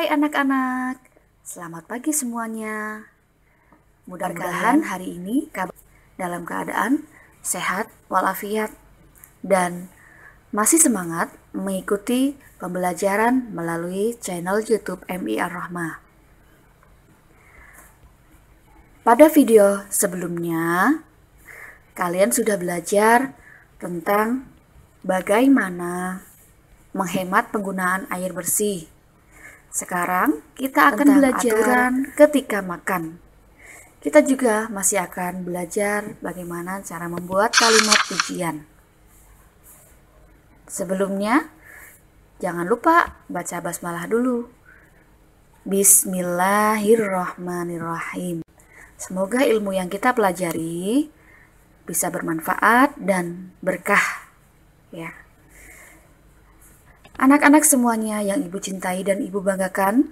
Hai anak-anak, selamat pagi semuanya. Mudah-mudahan hari ini dalam keadaan sehat walafiat dan masih semangat mengikuti pembelajaran melalui channel YouTube MI Ar-Rahmah. Pada video sebelumnya, kalian sudah belajar tentang bagaimana menghemat penggunaan air bersih. Sekarang kita akan belajar aturan ketika makan. Kita juga masih akan belajar bagaimana cara membuat kalimat pujian. Sebelumnya, jangan lupa baca basmalah dulu. Bismillahirrahmanirrahim. Semoga ilmu yang kita pelajari bisa bermanfaat dan berkah, ya. Anak-anak semuanya yang Ibu cintai dan Ibu banggakan,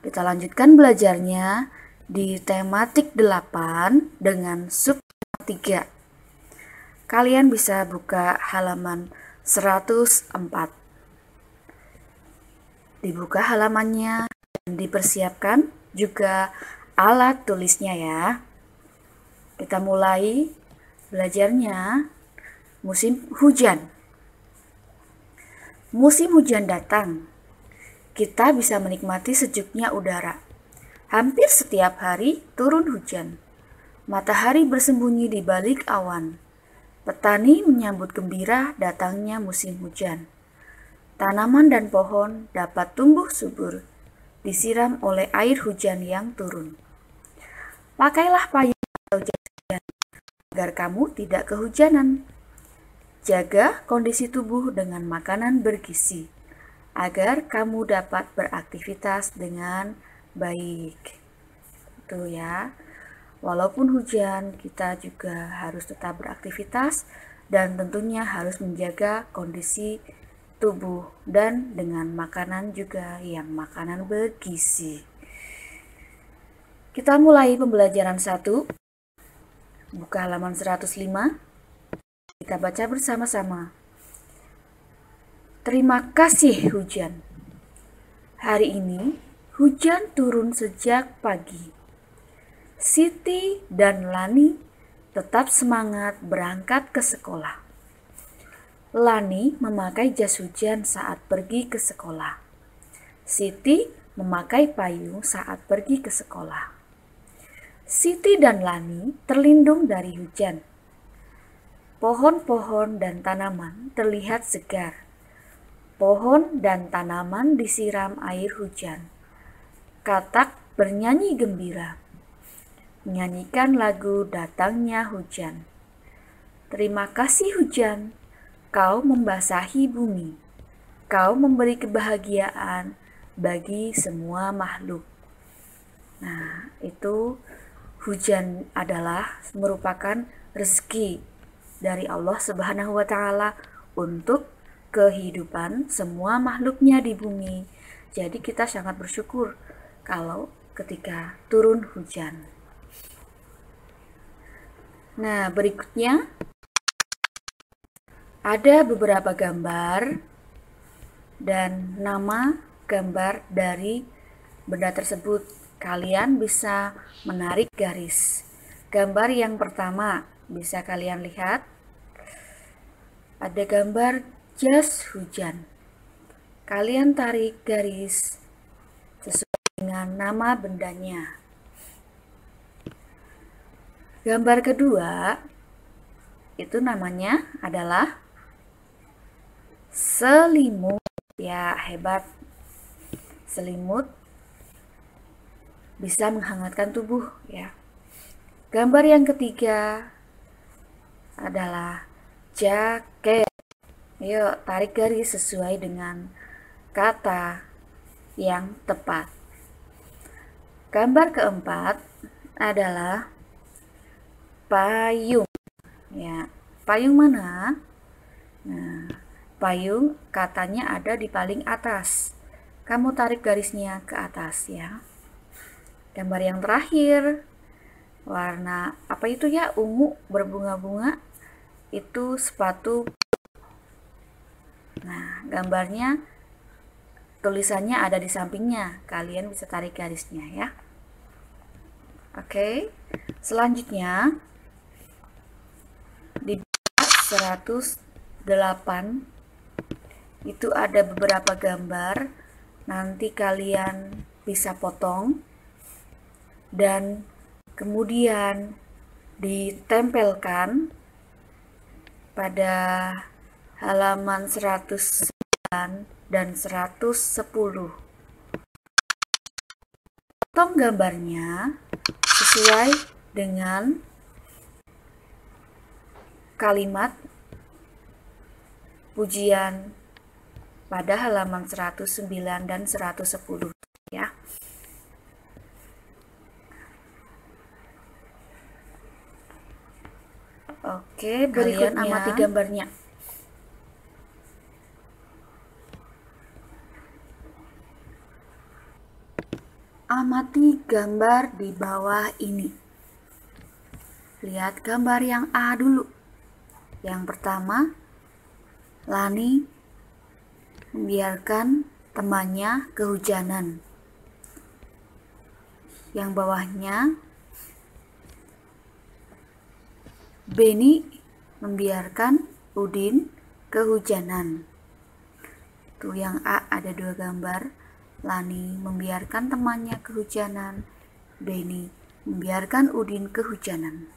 kita lanjutkan belajarnya di tematik 8 dengan sub 3. Kalian bisa buka halaman 104. Dibuka halamannya dan dipersiapkan juga alat tulisnya ya. Kita mulai belajarnya musim hujan. Musim hujan datang. Kita bisa menikmati sejuknya udara. Hampir setiap hari turun hujan. Matahari bersembunyi di balik awan. Petani menyambut gembira datangnya musim hujan. Tanaman dan pohon dapat tumbuh subur, disiram oleh air hujan yang turun. Pakailah payung atau jas hujan agar kamu tidak kehujanan. Jaga kondisi tubuh dengan makanan bergizi, agar kamu dapat beraktivitas dengan baik. Itu ya. Walaupun hujan, kita juga harus tetap beraktivitas dan tentunya harus menjaga kondisi tubuh dan dengan makanan juga yang makanan bergizi. Kita mulai pembelajaran 1. Buka halaman 105. Kita baca bersama-sama. Terima kasih hujan. Hari ini hujan turun sejak pagi. Siti dan Lani tetap semangat berangkat ke sekolah. Lani memakai jas hujan saat pergi ke sekolah. Siti memakai payung saat pergi ke sekolah. Siti dan Lani terlindung dari hujan. Pohon-pohon dan tanaman terlihat segar. Pohon dan tanaman disiram air hujan. Katak bernyanyi gembira, menyanyikan lagu datangnya hujan. Terima kasih hujan, kau membasahi bumi. Kau memberi kebahagiaan bagi semua makhluk. Nah, itu hujan adalah merupakan rezeki dari Allah Subhanahu wa Ta'ala untuk kehidupan semua makhluknya di bumi. Jadi kita sangat bersyukur kalau ketika turun hujan. Nah, berikutnya ada beberapa gambar dan nama gambar dari benda tersebut. Kalian bisa menarik garis. Gambar yang pertama bisa kalian lihat. Ada gambar jas hujan. Kalian tarik garis sesuai dengan nama bendanya. Gambar kedua itu namanya adalah selimut. Ya, hebat. Selimut bisa menghangatkan tubuh ya. Gambar yang ketiga adalah jaket. Ayo tarik garis sesuai dengan kata yang tepat. Gambar keempat adalah payung. Ya, payung mana? Nah, payung katanya ada di paling atas. Kamu tarik garisnya ke atas ya. Gambar yang terakhir, warna apa itu ya? Ungu berbunga-bunga. Itu sepatu. Nah, gambarnya tulisannya ada di sampingnya. Kalian bisa tarik garisnya ya. Oke. Selanjutnya di 108 itu ada beberapa gambar. Nanti kalian bisa potong dan kemudian ditempelkan pada halaman 109 dan 110. Potong gambarnya sesuai dengan kalimat pujian pada halaman 109 dan 110 ya. Oke, berikutnya amati gambarnya. Amati gambar di bawah ini. Lihat gambar yang A dulu. Yang pertama, Lani membiarkan temannya kehujanan. Yang bawahnya, Beni membiarkan Udin kehujanan. Tuh yang A ada 2 gambar. Lani membiarkan temannya kehujanan. Beni membiarkan Udin kehujanan.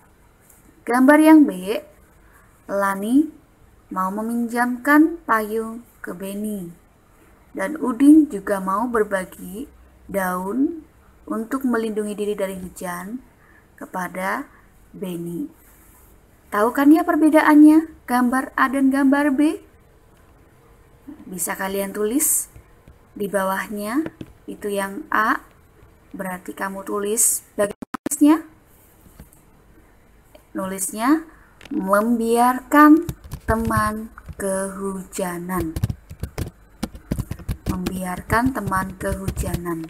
Gambar yang B, Lani mau meminjamkan payung ke Beni. Dan Udin juga mau berbagi daun untuk melindungi diri dari hujan kepada Beni. Tahu kan ya perbedaannya gambar A dan gambar B? Bisa kalian tulis di bawahnya. Itu yang A, berarti kamu tulis bagaimana nulisnya membiarkan teman kehujanan. Membiarkan teman kehujanan.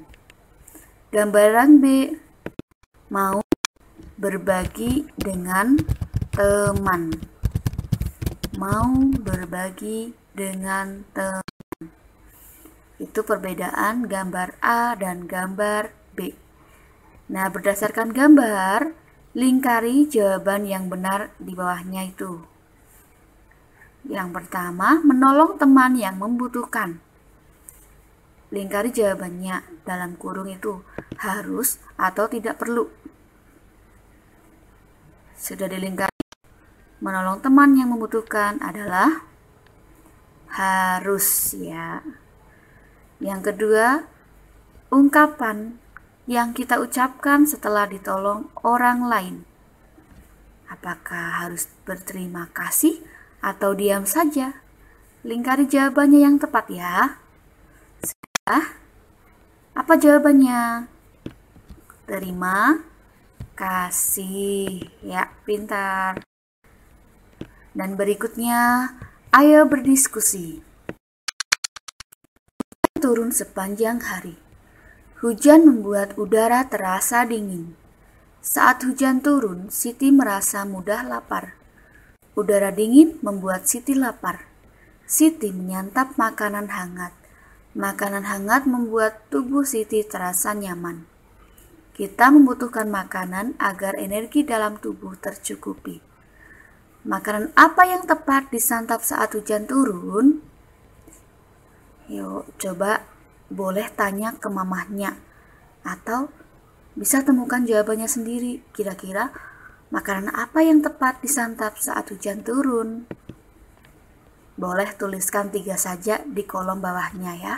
Gambaran B, mau berbagi dengan teman. Mau berbagi dengan teman. Itu perbedaan gambar A dan gambar B. Nah, berdasarkan gambar, lingkari jawaban yang benar di bawahnya itu. Yang pertama, menolong teman yang membutuhkan. Lingkari jawabannya dalam kurung itu, harus atau tidak perlu. Sudah dilingkari, menolong teman yang membutuhkan adalah harus ya. Yang kedua, ungkapan yang kita ucapkan setelah ditolong orang lain. Apakah harus berterima kasih atau diam saja? Lingkari jawabannya yang tepat ya. Sudah? Apa jawabannya? Terima kasih. Ya, pintar. Dan berikutnya, ayo berdiskusi. Turun sepanjang hari. Hujan membuat udara terasa dingin. Saat hujan turun, Siti merasa mudah lapar. Udara dingin membuat Siti lapar. Siti menyantap makanan hangat. Makanan hangat membuat tubuh Siti terasa nyaman. Kita membutuhkan makanan agar energi dalam tubuh tercukupi. Makanan apa yang tepat disantap saat hujan turun? Yuk, coba boleh tanya ke mamahnya atau bisa temukan jawabannya sendiri. Kira-kira makanan apa yang tepat disantap saat hujan turun? Boleh tuliskan 3 saja di kolom bawahnya ya.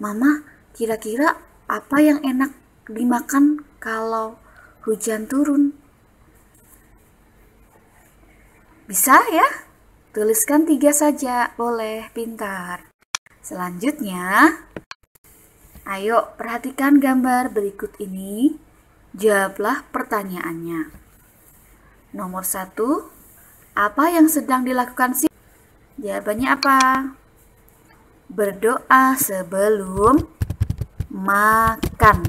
Mama, kira-kira apa yang enak dimakan kalau hujan turun? Bisa ya? Tuliskan 3 saja, boleh, pintar. Selanjutnya, ayo perhatikan gambar berikut ini. Jawablah pertanyaannya. Nomor 1, apa yang sedang dilakukan sih? Jawabannya apa? Berdoa sebelum makan.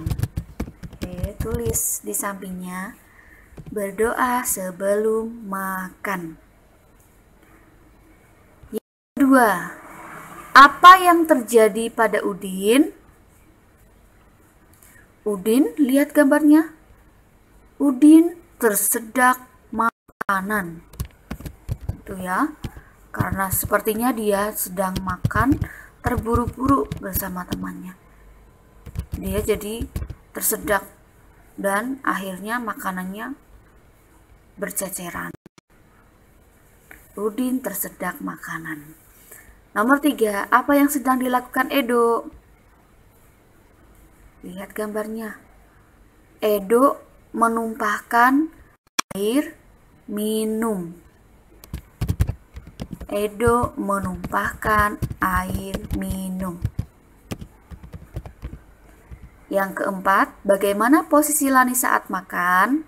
Oke, tulis di sampingnya. Berdoa sebelum makan. Yang kedua, Apa yang terjadi pada Udin? Udin, lihat gambarnya. Udin tersedak makanan. Itu ya. Karena sepertinya dia sedang makan terburu-buru bersama temannya. Dia jadi tersedak dan akhirnya makanannya berceceran. Udin tersedak makanan. Nomor 3, apa yang sedang dilakukan Edo? Lihat gambarnya. Edo menumpahkan air minum. Edo menumpahkan air minum. Yang keempat, bagaimana posisi Lani saat makan?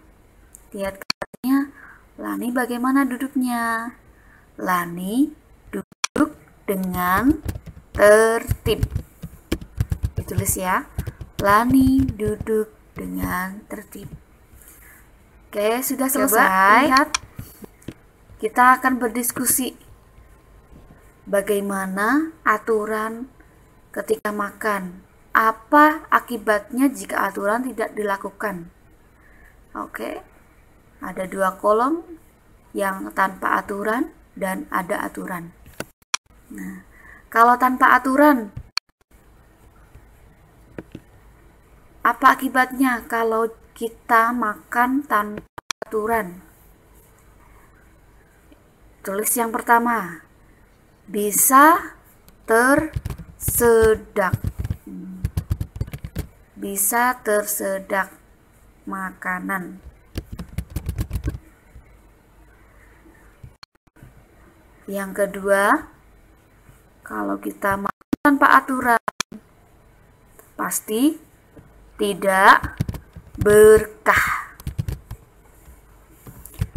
Lihat gambarnya. Lani bagaimana duduknya? Lani duduk dengan tertib. Ditulis ya. Lani duduk dengan tertib. Oke, sudah selesai. Lihat. Kita akan berdiskusi bagaimana aturan ketika makan. Apa akibatnya jika aturan tidak dilakukan? Oke. Ada 2 kolom yang tanpa aturan dan ada aturan. Nah, kalau tanpa aturan, apa akibatnya kalau kita makan tanpa aturan? Tulis yang pertama, bisa tersedak. Bisa tersedak makanan. Yang kedua, kalau kita makan tanpa aturan, pasti tidak berkah.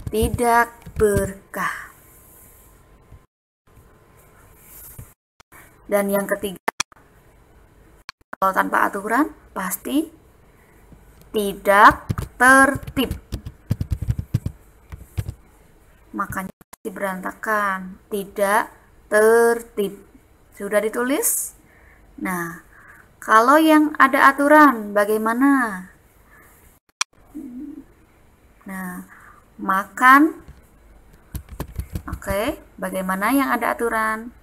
Tidak berkah. Dan yang ketiga, kalau tanpa aturan, pasti tidak tertib. Makanya pasti berantakan, tidak tertib. Sudah ditulis? Nah, kalau yang ada aturan bagaimana? Nah, makan. Oke, bagaimana yang ada aturan?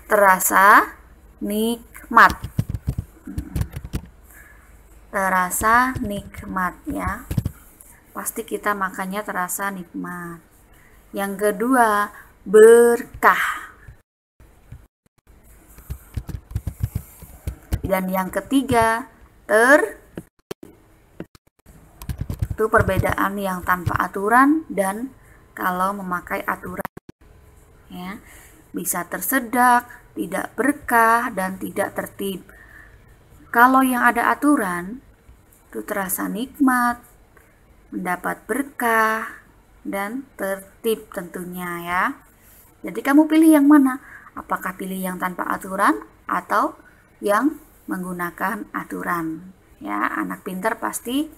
Terasa nikmat. Terasa nikmat ya. Pasti kita makannya terasa nikmat. Yang kedua, berkah. Dan yang ketiga, itu perbedaan yang tanpa aturan dan kalau memakai aturan. Ya, bisa tersedak, tidak berkah, dan tidak tertib. Kalau yang ada aturan, itu terasa nikmat, mendapat berkah, dan tertib tentunya ya. Jadi kamu pilih yang mana? Apakah pilih yang tanpa aturan atau yang menggunakan aturan? Ya, anak pintar pasti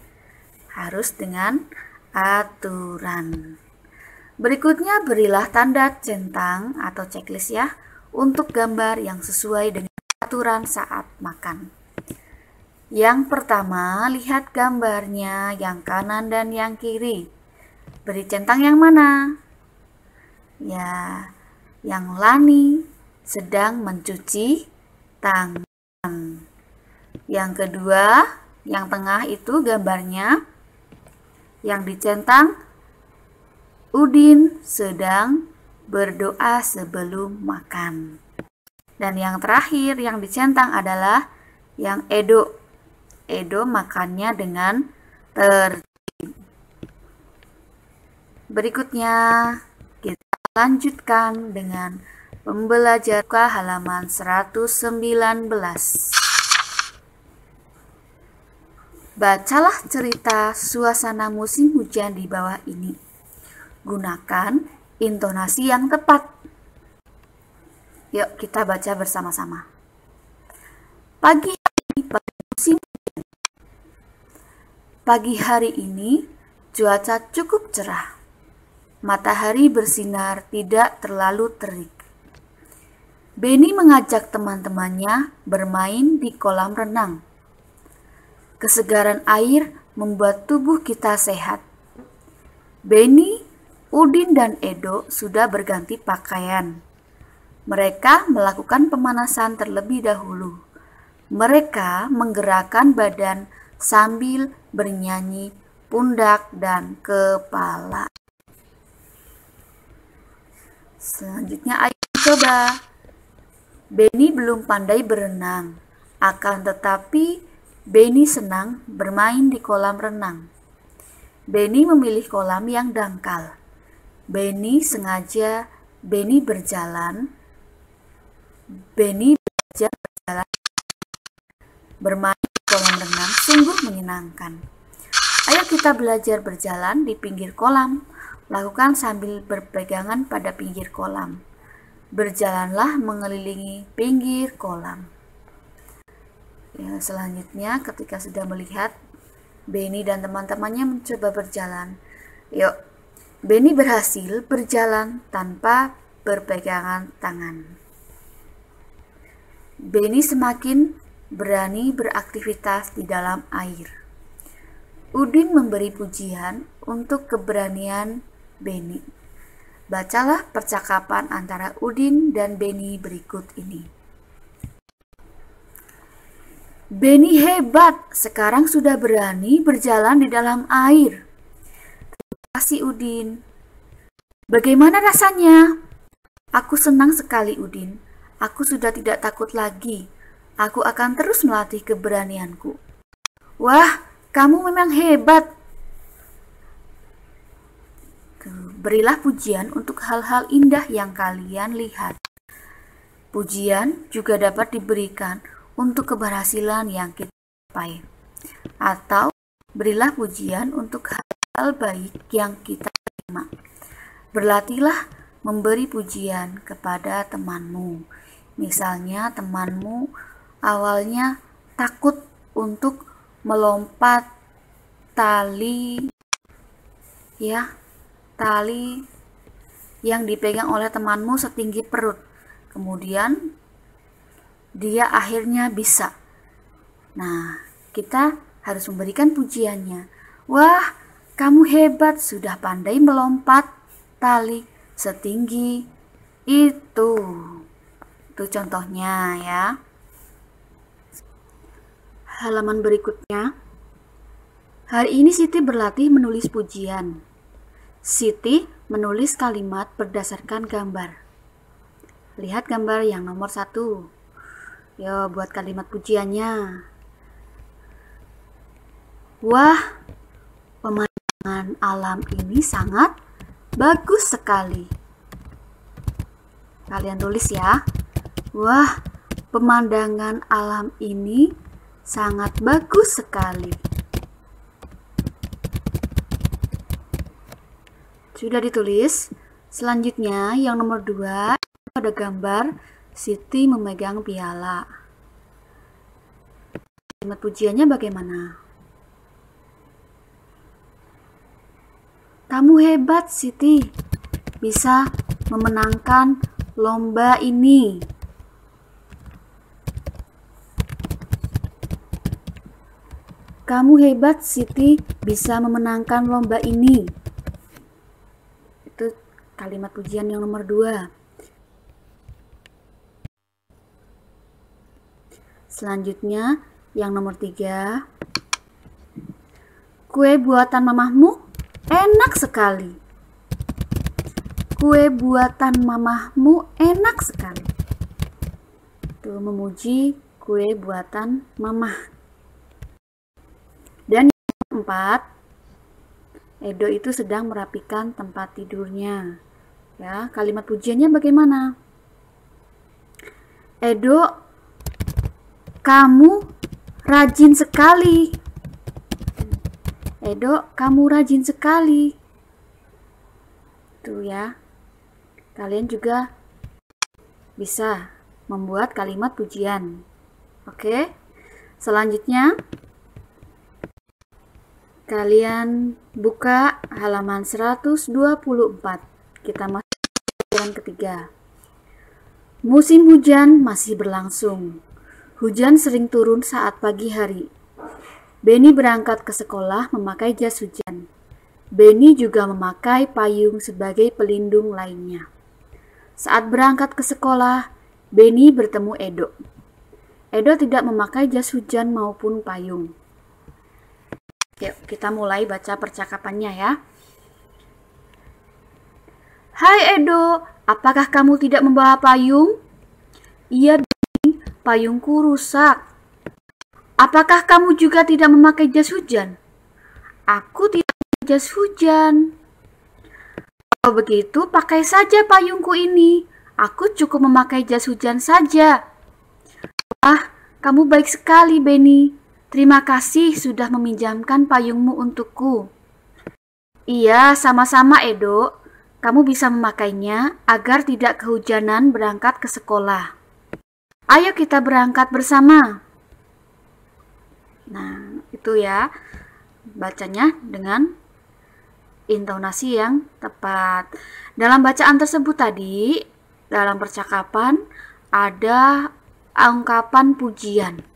harus dengan aturan. Berikutnya berilah tanda centang atau checklist ya untuk gambar yang sesuai dengan aturan saat makan. Yang pertama, lihat gambarnya yang kanan dan yang kiri. Beri centang yang mana? Ya, yang Lani sedang mencuci tangan. Yang kedua, yang tengah itu gambarnya yang dicentang Udin sedang berdoa sebelum makan. Dan yang terakhir yang dicentang adalah yang Edo. Edo makannya dengan tertib. Berikutnya kita lanjutkan dengan pembelajaran halaman 119. Bacalah cerita suasana musim hujan di bawah ini. Gunakan intonasi yang tepat. Yuk kita baca bersama-sama. Pagi hari pada musim hujan. Pagi hari ini cuaca cukup cerah. Matahari bersinar tidak terlalu terik. Benny mengajak teman-temannya bermain di kolam renang. Kesegaran air membuat tubuh kita sehat. Benny, Udin, dan Edo sudah berganti pakaian. Mereka melakukan pemanasan terlebih dahulu. Mereka menggerakkan badan sambil bernyanyi pundak dan kepala. Selanjutnya ayo coba. Benny belum pandai berenang, akan tetapi Benny senang bermain di kolam renang. Benny memilih kolam yang dangkal. Benny berjalan bermain di kolam renang sungguh menyenangkan. Ayo kita belajar berjalan di pinggir kolam. Lakukan sambil berpegangan pada pinggir kolam. Berjalanlah mengelilingi pinggir kolam. Ya, selanjutnya ketika sudah melihat Benny dan teman-temannya mencoba berjalan. Yuk, Benny berhasil berjalan tanpa berpegangan tangan. Benny semakin berani beraktivitas di dalam air. Udin memberi pujian untuk keberanian Benny. Bacalah percakapan antara Udin dan Benny berikut ini. Benny hebat, sekarang sudah berani berjalan di dalam air. Terima kasih Udin. Bagaimana rasanya? Aku senang sekali Udin. Aku sudah tidak takut lagi. Aku akan terus melatih keberanianku. Wah, kamu memang hebat. Berilah pujian untuk hal-hal indah yang kalian lihat. Pujian juga dapat diberikan untuk keberhasilan yang kita capai. Atau berilah pujian untuk hal baik yang kita terima. Berlatihlah memberi pujian kepada temanmu. Misalnya temanmu awalnya takut untuk melompat tali yang dipegang oleh temanmu setinggi perut. Kemudian dia akhirnya bisa. Nah, kita harus memberikan pujiannya. Wah, kamu hebat, sudah pandai melompat tali setinggi itu. Itu contohnya ya. Halaman berikutnya. Hari ini Siti berlatih menulis pujian. Siti menulis kalimat berdasarkan gambar. Lihat gambar yang nomor 1. Yo, buat kalimat pujiannya. Wah, pemandangan alam ini sangat bagus sekali. Kalian tulis ya. Wah, pemandangan alam ini sangat bagus sekali. Sudah ditulis. Selanjutnya yang nomor 2, ada gambar Siti memegang piala. Kalimat pujiannya bagaimana? Kamu hebat Siti, bisa memenangkan lomba ini. Kamu hebat Siti, bisa memenangkan lomba ini. Itu kalimat pujian yang nomor 2. Selanjutnya yang nomor 3. Kue buatan mamahmu enak sekali. Kue buatan mamahmu enak sekali. Itu memuji kue buatan mamah. Dan yang 4, Edo itu sedang merapikan tempat tidurnya. Ya, kalimat pujiannya bagaimana? Edo, kamu rajin sekali. Edo, kamu rajin sekali. Tuh ya. Kalian juga bisa membuat kalimat pujian. Oke. Selanjutnya Kalian buka halaman 124. Kita masuk ke pelajaran ketiga. Musim hujan masih berlangsung. Hujan sering turun saat pagi hari. Benny berangkat ke sekolah memakai jas hujan. Benny juga memakai payung sebagai pelindung lainnya. Saat berangkat ke sekolah, Benny bertemu Edo. Edo tidak memakai jas hujan maupun payung. Yuk, kita mulai baca percakapannya ya. Hai Edo, apakah kamu tidak membawa payung? Iya, Benny, payungku rusak. Apakah kamu juga tidak memakai jas hujan? Aku tidak memakai jas hujan. Kalau begitu, pakai saja payungku ini. Aku cukup memakai jas hujan saja. Wah, kamu baik sekali, Benny. Terima kasih sudah meminjamkan payungmu untukku. Iya, sama-sama Edo. Kamu bisa memakainya agar tidak kehujanan berangkat ke sekolah. Ayo kita berangkat bersama. Nah, itu ya. Bacanya dengan intonasi yang tepat. Dalam bacaan tersebut tadi, dalam percakapan ada ungkapan pujian.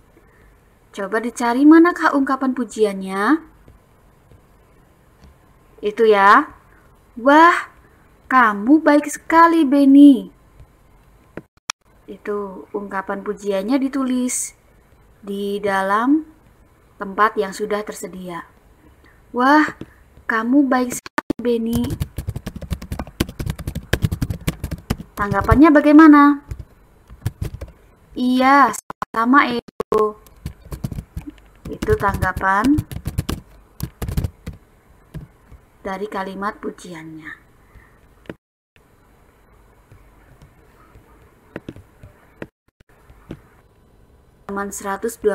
Coba dicari manakah ungkapan pujiannya. Itu ya. Wah, kamu baik sekali, Benny. Itu ungkapan pujiannya ditulis di dalam tempat yang sudah tersedia. Wah, kamu baik sekali, Benny. Tanggapannya bagaimana? Iya, sama Edo. Itu tanggapan dari kalimat pujiannya. Halaman 126.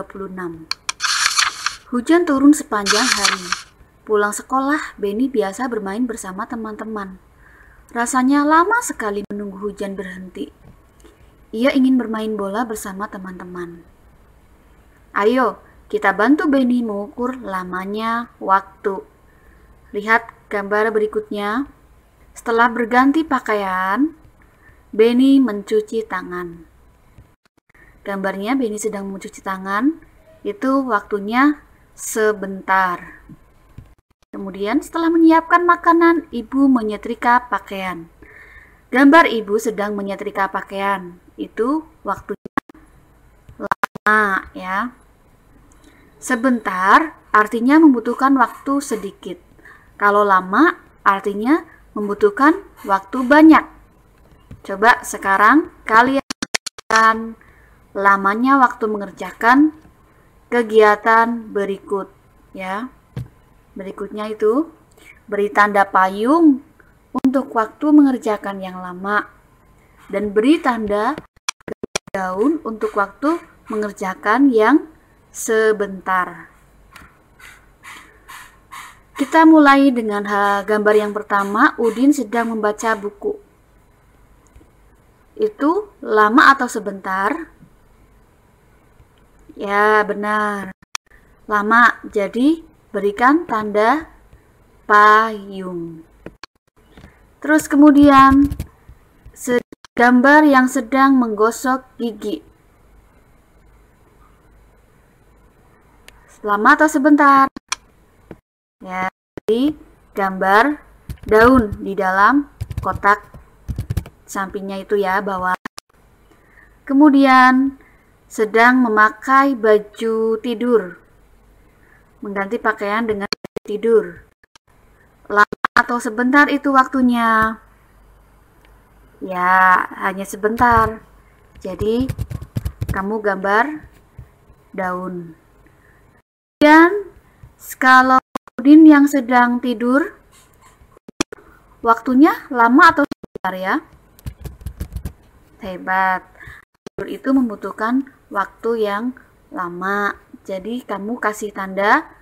Hujan turun sepanjang hari. Pulang sekolah, Benny biasa bermain bersama teman-teman. Rasanya lama sekali menunggu hujan berhenti. Ia ingin bermain bola bersama teman-teman. Ayo, kita bantu Benny mengukur lamanya waktu. Lihat gambar berikutnya. Setelah berganti pakaian, Benny mencuci tangan. Gambarnya Benny sedang mencuci tangan. Itu waktunya sebentar. Kemudian setelah menyiapkan makanan, ibu menyetrika pakaian. Gambar ibu sedang menyetrika pakaian. Itu waktunya lama ya. Sebentar artinya membutuhkan waktu sedikit. Kalau lama artinya membutuhkan waktu banyak. Coba sekarang kalian lihat lamanya waktu mengerjakan kegiatan berikut ya. Berikutnya itu beri tanda payung untuk waktu mengerjakan yang lama dan beri tanda daun untuk waktu mengerjakan yang sebentar. Kita mulai dengan gambar yang pertama. Udin sedang membaca buku. Itu lama atau sebentar? Ya, benar. Lama, jadi berikan tanda payung. Terus kemudian gambar yang sedang menggosok gigi. Lama atau sebentar? Ya, jadi gambar daun di dalam kotak sampingnya itu ya, bawah. Kemudian sedang memakai baju tidur. Mengganti pakaian dengan baju tidur. Lama atau sebentar itu waktunya? Ya, hanya sebentar. Jadi, kamu gambar daun. Kemudian, kalau Udin yang sedang tidur, waktunya lama atau sebentar ya? Hebat. Tidur itu membutuhkan waktu yang lama. Jadi, kamu kasih tanda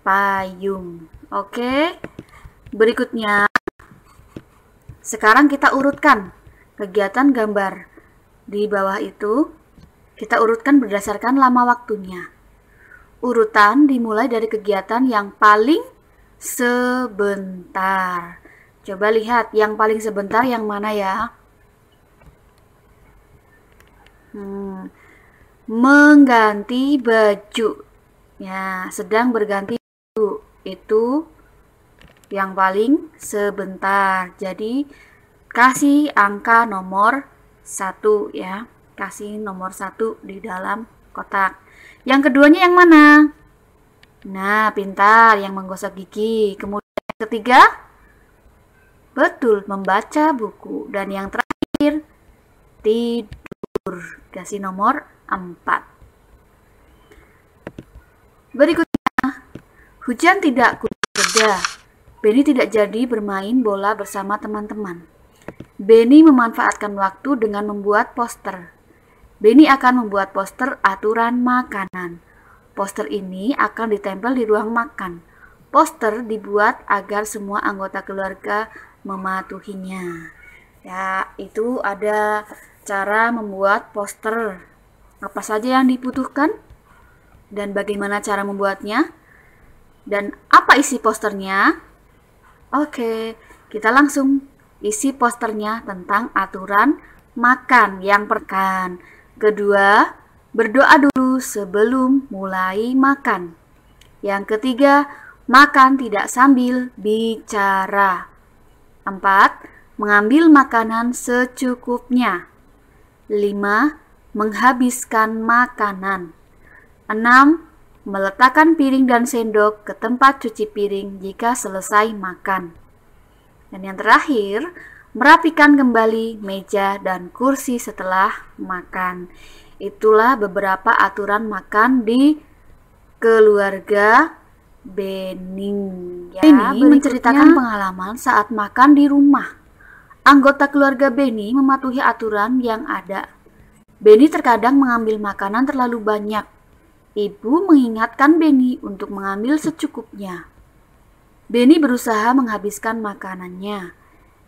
payung. Oke. Berikutnya, sekarang kita urutkan kegiatan gambar. Di bawah itu, kita urutkan berdasarkan lama waktunya. Urutan dimulai dari kegiatan yang paling sebentar. Coba lihat yang paling sebentar yang mana ya? Mengganti baju. Ya, sedang berganti baju. Itu yang paling sebentar. Jadi, kasih angka nomor 1 ya. Kasih nomor 1 di dalam kotak. Yang keduanya yang mana? Nah, pintar, yang menggosok gigi. Kemudian yang ketiga, betul, membaca buku. Dan yang terakhir, tidur. Kasih nomor 4. Berikutnya, hujan tidak kunjung reda. Benny tidak jadi bermain bola bersama teman-teman. Benny memanfaatkan waktu dengan membuat poster. Benny akan membuat poster aturan makanan. Poster ini akan ditempel di ruang makan. Poster dibuat agar semua anggota keluarga mematuhinya. Ya, itu ada cara membuat poster. Apa saja yang dibutuhkan dan bagaimana cara membuatnya dan apa isi posternya. Oke, kita langsung isi posternya tentang aturan makan yang pertama. Kedua, berdoa dulu sebelum mulai makan. Yang ketiga, makan tidak sambil bicara. 4, mengambil makanan secukupnya. 5, menghabiskan makanan. 6, meletakkan piring dan sendok ke tempat cuci piring jika selesai makan. Dan yang terakhir, merapikan kembali meja dan kursi setelah makan. Itulah beberapa aturan makan di keluarga Benny. Benny menceritakan pengalaman saat makan di rumah. Anggota keluarga Benny mematuhi aturan yang ada. Benny terkadang mengambil makanan terlalu banyak. Ibu mengingatkan Benny untuk mengambil secukupnya. Benny berusaha menghabiskan makanannya.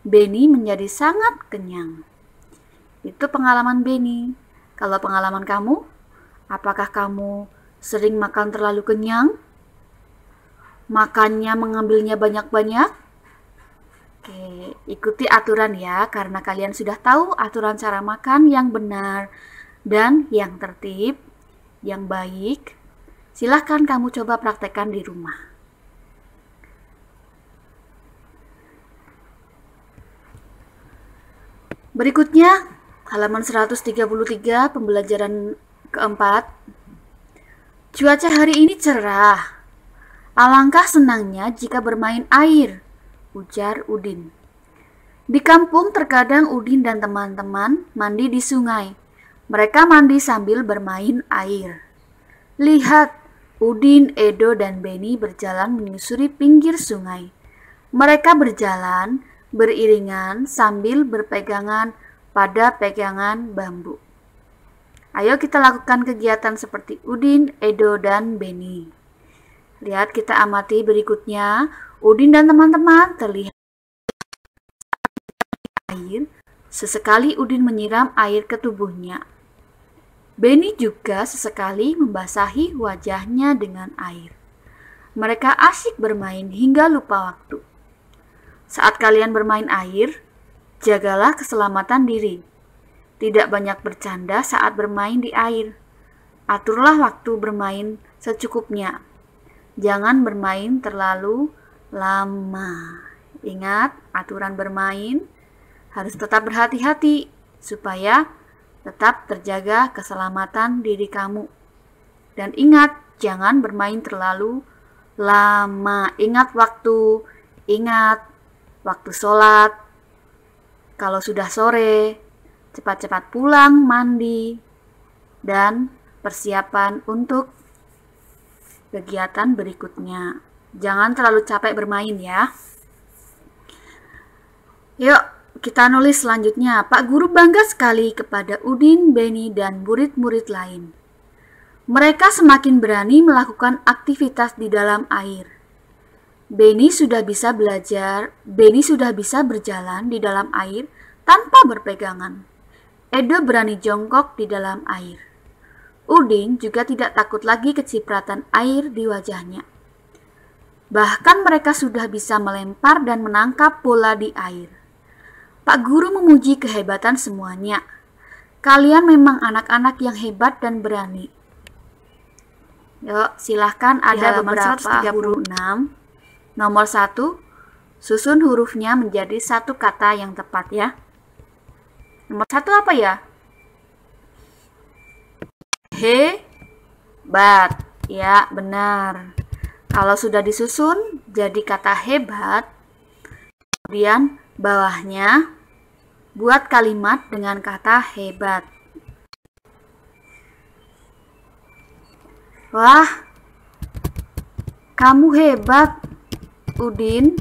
Benny menjadi sangat kenyang. Itu pengalaman Benny. Kalau pengalaman kamu, apakah kamu sering makan terlalu kenyang? Makannya mengambilnya banyak-banyak? Oke, ikuti aturan ya, karena kalian sudah tahu aturan cara makan yang benar dan yang tertib, yang baik. Silahkan kamu coba praktekkan di rumah. Berikutnya, halaman 133, pembelajaran keempat. Cuaca hari ini cerah. Alangkah senangnya jika bermain air, ujar Udin. Di kampung terkadang Udin dan teman-teman mandi di sungai. Mereka mandi sambil bermain air. Lihat, Udin, Edo, dan Benny berjalan menyusuri pinggir sungai. Mereka berjalan beriringan sambil berpegangan pada pegangan bambu. Ayo kita lakukan kegiatan seperti Udin, Edo, dan Benny. Lihat, kita amati berikutnya. Udin dan teman-teman terlihat air. Sesekali Udin menyiram air ke tubuhnya. Benny juga sesekali membasahi wajahnya dengan air. Mereka asyik bermain hingga lupa waktu. Saat kalian bermain air, jagalah keselamatan diri. Tidak banyak bercanda saat bermain di air. Aturlah waktu bermain secukupnya. Jangan bermain terlalu lama. Ingat, aturan bermain harus tetap berhati-hati supaya tetap terjaga keselamatan diri kamu. Dan ingat, jangan bermain terlalu lama. Ingat waktu sholat. Kalau sudah sore, cepat-cepat pulang, mandi, dan persiapan untuk kegiatan berikutnya. Jangan terlalu capek bermain ya. Yuk, kita nulis selanjutnya. Pak Guru bangga sekali kepada Udin, Benny, dan murid-murid lain. Mereka semakin berani melakukan aktivitas di dalam air. Benny sudah bisa berjalan di dalam air tanpa berpegangan. Edo berani jongkok di dalam air. Udin juga tidak takut lagi kecipratan air di wajahnya. Bahkan mereka sudah bisa melempar dan menangkap bola di air. Pak Guru memuji kehebatan semuanya. Kalian memang anak-anak yang hebat dan berani. Yuk, silahkan ada beberapa huruf 6. Nomor 1, susun hurufnya menjadi satu kata yang tepat ya. Nomor 1 apa ya? Hebat. Ya, benar. Kalau sudah disusun jadi kata hebat, kemudian bawahnya buat kalimat dengan kata hebat. Wah, kamu hebat, Udin.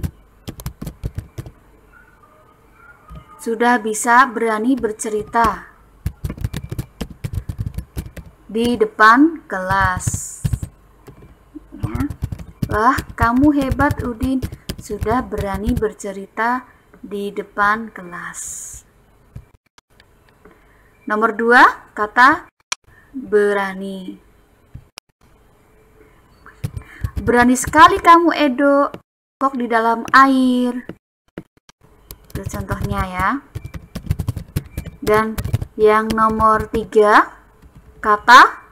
Sudah bisa berani bercerita di depan kelas. Ya. Wah, kamu hebat, Udin. Sudah berani bercerita di depan kelas. Nomor 2, kata berani. Berani sekali kamu, Edo, kok di dalam air. Itu contohnya ya. Dan yang nomor 3, kata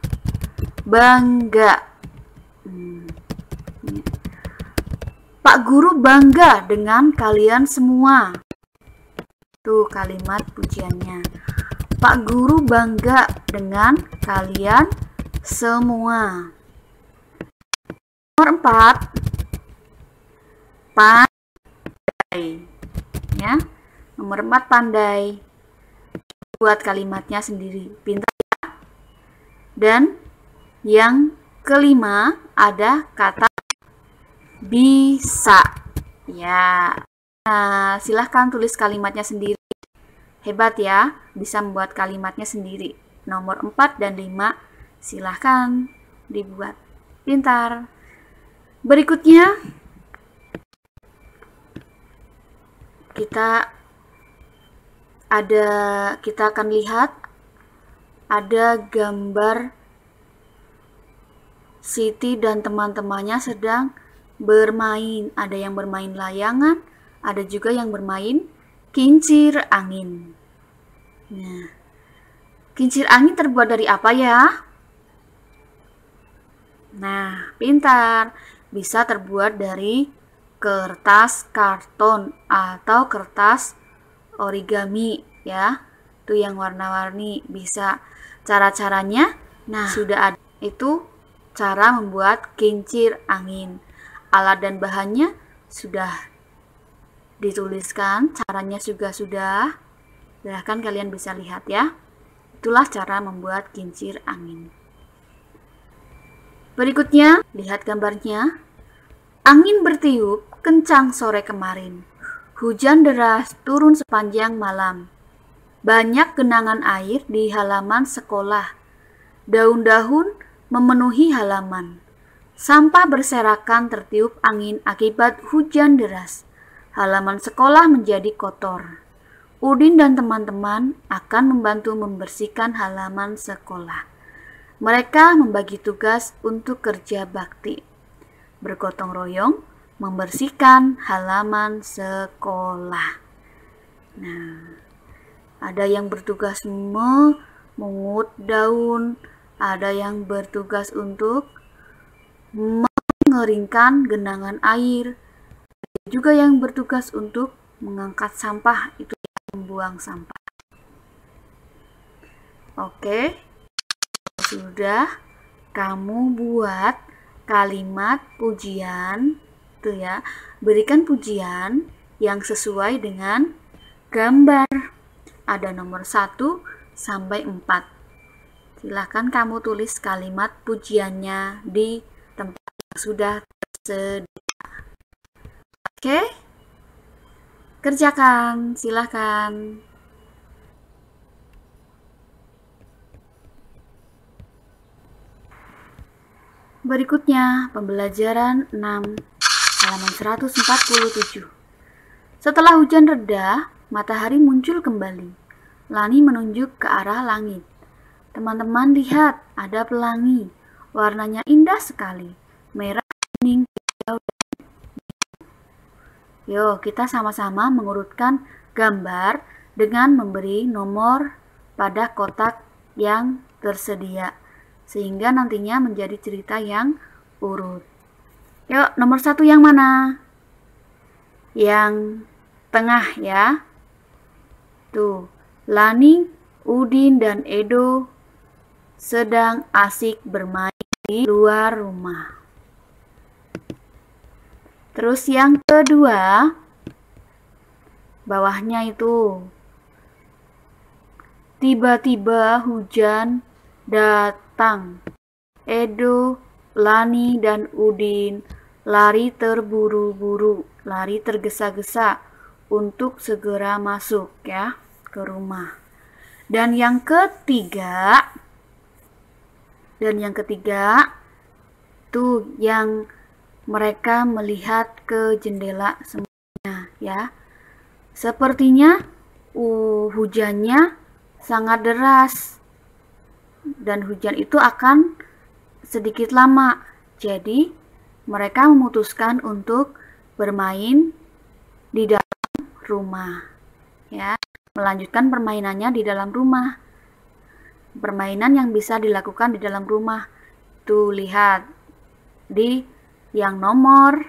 bangga. Pak Guru bangga dengan kalian semua. Tuh kalimat pujiannya. Pak Guru bangga dengan kalian semua. Nomor 4, pandai. Ya. Nomor 4, pandai. Buat kalimatnya sendiri. Pintar ya. Dan yang kelima ada kata bisa. Ya. Nah, silahkan tulis kalimatnya sendiri. Hebat ya, bisa membuat kalimatnya sendiri. Nomor 4 dan 5 silahkan dibuat. Pintar. Berikutnya kita akan lihat ada gambar Siti dan teman-temannya sedang bermain. Ada yang bermain layangan, ada juga yang bermain kincir angin. Nah, kincir angin terbuat dari apa ya? Nah, pintar. Bisa terbuat dari kertas karton atau kertas origami ya. Itu yang warna-warni bisa. Cara-caranya, nah sudah ada. Itu cara membuat kincir angin. Alat dan bahannya sudah dituliskan, caranya juga sudah. Silahkan kalian bisa lihat ya. Itulah cara membuat kincir angin. Berikutnya, lihat gambarnya. Angin bertiup kencang sore kemarin. Hujan deras turun sepanjang malam. Banyak genangan air di halaman sekolah. Daun-daun memenuhi halaman. Sampah berserakan tertiup angin akibat hujan deras. Halaman sekolah menjadi kotor. Udin dan teman-teman akan membantu membersihkan halaman sekolah. Mereka membagi tugas untuk kerja bakti. Bergotong royong membersihkan halaman sekolah. Nah, ada yang bertugas memungut daun, ada yang bertugas untuk mengeringkan genangan air, ada juga yang bertugas untuk mengangkat sampah, itu membuang sampah. Oke, sudah kamu buat kalimat pujian, tuh ya, berikan pujian yang sesuai dengan gambar. Ada nomor 1 sampai 4. Silahkan kamu tulis kalimat pujiannya di tempat yang sudah tersedia. Oke? Kerjakan, silahkan. Berikutnya, pembelajaran 6, halaman 147. Setelah hujan reda, matahari muncul kembali. Lani menunjuk ke arah langit. Teman-teman lihat, ada pelangi. Warnanya indah sekali. Merah, kuning, hijau, dan Yuk, kita sama-sama mengurutkan gambar dengan memberi nomor pada kotak yang tersedia, sehingga nantinya menjadi cerita yang urut. Yuk, nomor 1 yang mana? Yang tengah ya. Tuh, Lani, Udin, dan Edo sedang asik bermain di luar rumah. Terus yang kedua, bawahnya itu, tiba-tiba hujan datang. Edo, Lani, dan Udin lari terburu-buru, lari tergesa-gesa untuk segera masuk ya ke rumah. Dan yang ketiga tuh yang mereka melihat ke jendela semuanya ya. Sepertinya hujannya sangat deras dan hujan itu akan sedikit lama. Jadi mereka memutuskan untuk bermain di dalam rumah ya, melanjutkan permainannya di dalam rumah. Permainan yang bisa dilakukan di dalam rumah. Tuh lihat di yang nomor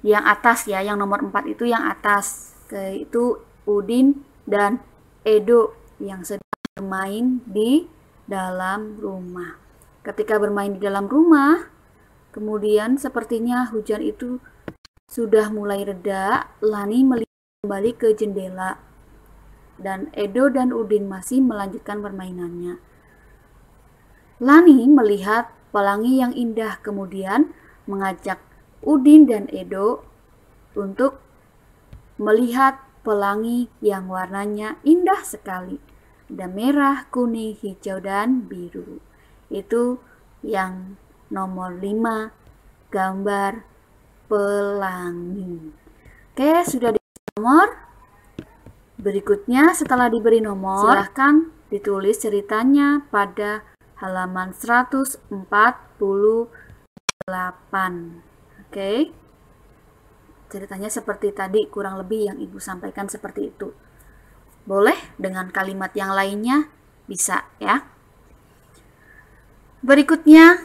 yang atas ya, yang nomor 4 itu yang atas, itu Udin dan Edo yang sedang bermain di dalam rumah. Ketika bermain di dalam rumah, kemudian sepertinya hujan itu sudah mulai reda. Lani melihat kembali ke jendela dan Edo dan Udin masih melanjutkan permainannya. Lani melihat pelangi yang indah, kemudian mengajak Udin dan Edo untuk melihat pelangi yang warnanya indah sekali. Ada merah, kuning, hijau, dan biru. Itu yang nomor 5, gambar pelangi. Oke, sudah diberi nomor. Berikutnya setelah diberi nomor, silahkan ditulis ceritanya pada halaman 148. Oke. Ceritanya seperti tadi, kurang lebih yang Ibu sampaikan seperti itu. Boleh dengan kalimat yang lainnya, bisa ya. Berikutnya,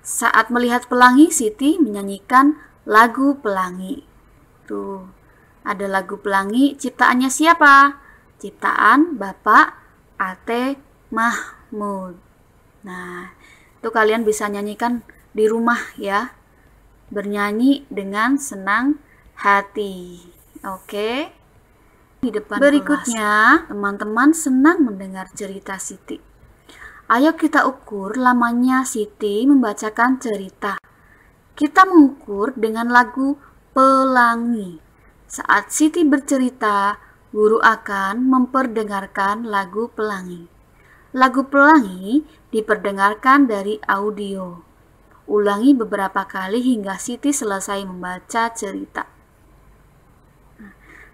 saat melihat pelangi, Siti menyanyikan lagu pelangi. Tuh, ada lagu pelangi, ciptaannya siapa? Ciptaan Bapak Ate Mahmud. Nah, itu kalian bisa nyanyikan di rumah ya, bernyanyi dengan senang hati. Oke. Di depan berikutnya, teman-teman senang mendengar cerita Siti. Ayo kita ukur lamanya Siti membacakan cerita. Kita mengukur dengan lagu pelangi. Saat Siti bercerita, guru akan memperdengarkan lagu pelangi. Lagu pelangi diperdengarkan dari audio. Ulangi beberapa kali hingga Siti selesai membaca cerita.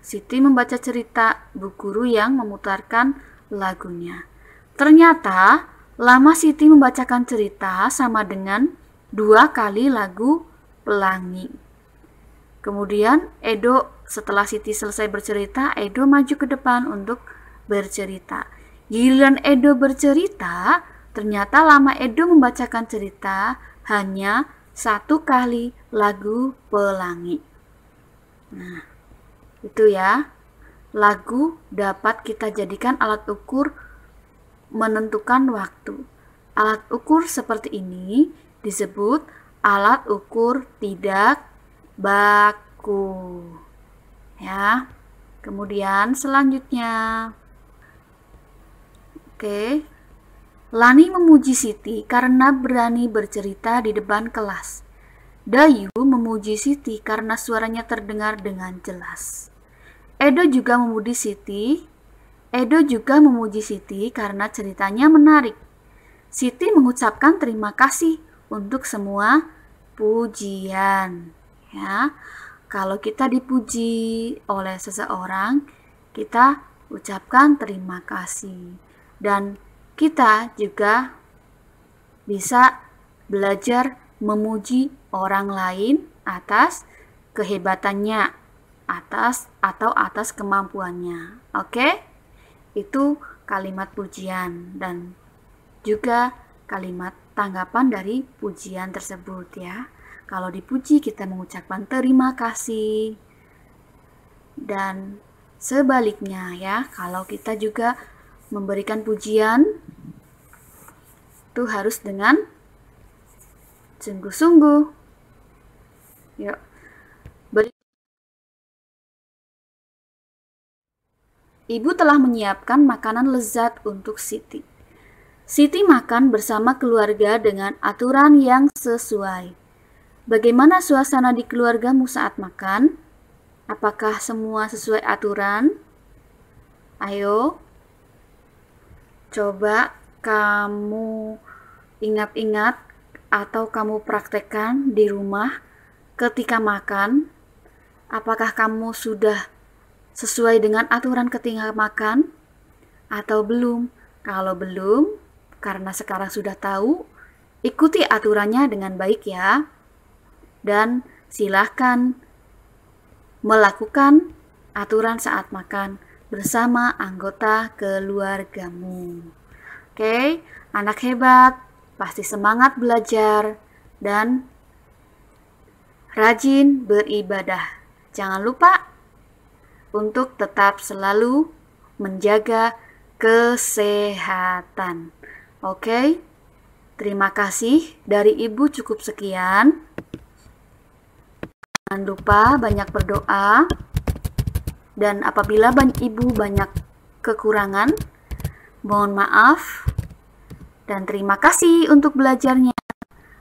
Siti membaca cerita, Bu Guru yang memutarkan lagunya. Ternyata lama Siti membacakan cerita sama dengan 2 kali lagu pelangi. Kemudian Edo, setelah Siti selesai bercerita, Edo maju ke depan untuk bercerita. Giliran Edo bercerita, ternyata lama Edo membacakan cerita hanya 1 kali lagu pelangi. Nah, itu ya. Lagu dapat kita jadikan alat ukur menentukan waktu. Alat ukur seperti ini disebut alat ukur tidak baku. Ya. Kemudian selanjutnya. Oke. Lani memuji Siti karena berani bercerita di depan kelas. Dayu memuji Siti karena suaranya terdengar dengan jelas. Edo juga memuji Siti karena ceritanya menarik. Siti mengucapkan terima kasih untuk semua pujian. Ya, kalau kita dipuji oleh seseorang, kita ucapkan terima kasih. Dan kita juga bisa belajar memuji orang lain atas kehebatannya, atas kemampuannya. Oke? Itu kalimat pujian dan juga kalimat tanggapan dari pujian tersebut ya. Kalau dipuji kita mengucapkan terima kasih. Dan sebaliknya ya, kalau kita juga memberikan pujian itu harus dengan sungguh-sungguh. Yuk. Ibu telah menyiapkan makanan lezat untuk Siti. Siti makan bersama keluarga dengan aturan yang sesuai. Bagaimana suasana di keluargamu saat makan? Apakah semua sesuai aturan? Ayo, coba kamu ingat-ingat atau kamu praktekkan di rumah ketika makan. Apakah kamu sudah sesuai dengan aturan ketika makan atau belum? Kalau belum, karena sekarang sudah tahu, ikuti aturannya dengan baik ya. Dan silahkan melakukan aturan saat makan bersama anggota keluargamu. Oke, anak hebat, pasti semangat belajar dan rajin beribadah. Jangan lupa untuk tetap selalu menjaga kesehatan. Oke, terima kasih dari Ibu cukup sekian. Jangan lupa banyak berdoa. Dan apabila Ibu banyak kekurangan, mohon maaf. Dan terima kasih untuk belajarnya.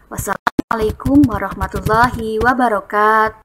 Wassalamualaikum warahmatullahi wabarakatuh.